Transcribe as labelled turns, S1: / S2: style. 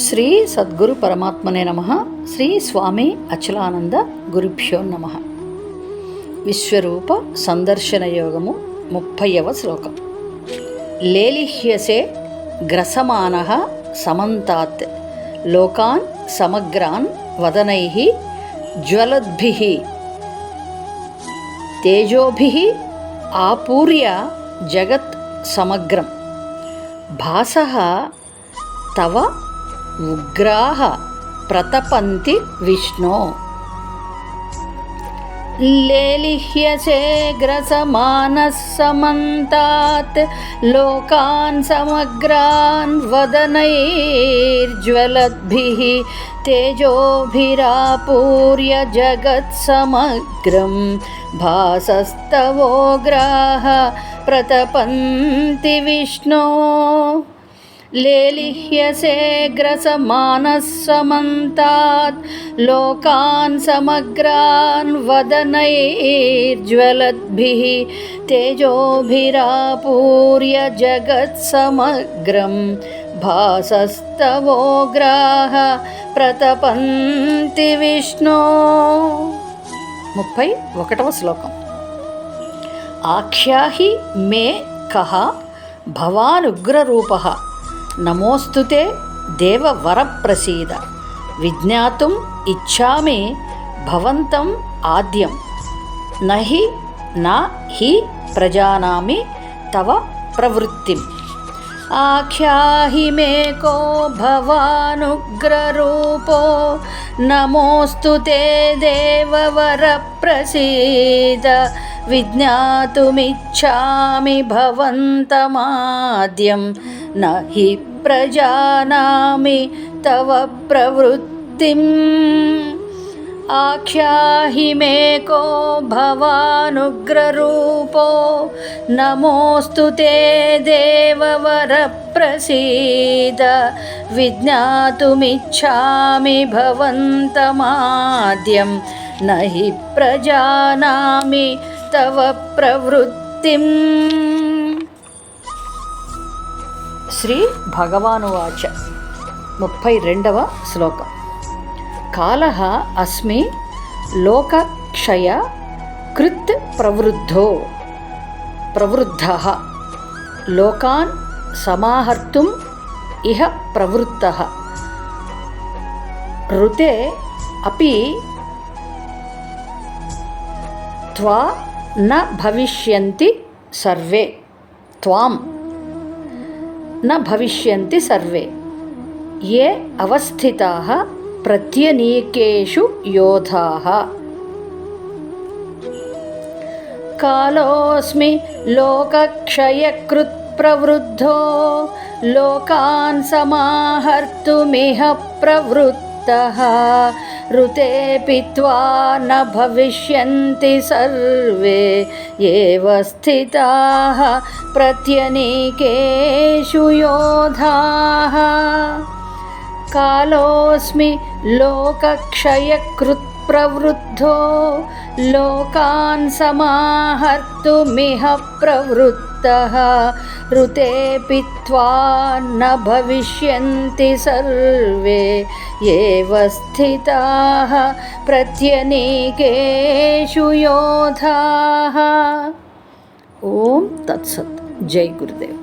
S1: శ్రీ సద్గురు పరమాత్మనే నమః. శ్రీ స్వామి అచలానంద గురుభ్యో నమః. విశ్వరూప సందర్శన యోగము 30వ శ్లోకం. లేలిహ్యసే గ్రసమానః సమంతాత్ లోకాన్ సమగ్రాన్ వదనైః జ్వలద్భిః తేజోభిః ఆపూర్య జగత్ సమగ్రం భాసః తవ ఉగ్రాః ప్రతపంతి విష్ణో. లేలిహ్యసే గ్రసమానః సమంతాత్ లోకాన్ సమగ్రాన్ వదనైర్జ్వలద్భిః తేజోభిరాపూర్య జగత్ సమగ్రం భాసస్తవోగ్రాః ప్రతపంతి విష్ణో. లేలిహ్యసే గ్రసమానః సమంతాత్ లోకాన్ సమగ్రాన్ వదనైర్జ్వలద్భిః తేజోభిరాపూర్య జగత్ సమగ్రం భాసస్తవోగ్రాః ప్రతపంతి విష్ణో. 31వ శ్లోకం. ఆఖ్యాహి మే కః భవానుగ్రరూపః నమోస్తుతే దేవవరప్రసీద. విజ్ఞాతుం ఇచ్ఛామి భవంతం ఆద్యం నా హి ప్రజానామి తవ ప్రవృత్తిం. ఆఖ్యాహి మే కో భవానుగ్రరూపో నమోస్తుతే దేవవరప్రసీద. విజ్ఞాతుమిచ్ఛామి భవంతమాద్యం న హి ప్రజానామి తవ ప్రవృత్తిం. ఆఖ్యాహి మే కో భవానుగ్రరూపో నమోస్తుతే దేవవరప్రసీద. విజ్ఞాతుమిచ్ఛామి భవంతమాద్యం న హి ప్రజానామి తవ ప్రవృత్తిం. శ్రీ భగవానువాచ. 32వ శ్లోకం. కాలః అస్మి లోకక్షయ కృత్ ప్రవృద్ధః లోకాన్ సమాహర్తుం ఇహ ప్రవృత్తః ఋతే అపి త్వాం న భవిష్యంతి సర్వే ఏ అవస్థితాః ప్రత్యనీకేషు యోధాః. కాలోస్మి లోకక్షయకృత్ ప్రవృద్ధో లోకాన్ సమాహర్తుమిహ ప్రవృత్తః ఋతేపి త్వా న భవిష్యంతి సర్వే ఏవ స్థితాః ప్రత్యనీకేషు యోధాః. కాలోస్మి లోకక్షయకృత్ ప్రవృద్ధో లోకాన్ సమాహర్తుమిహ ప్రవృత్తః ఋతేపి త్వా న భవిష్యంతి సర్వే ఏవ స్థితాః ప్రత్యనీకేషు యోధాః. ఓం తత్సత్. జై గురుదేవ్.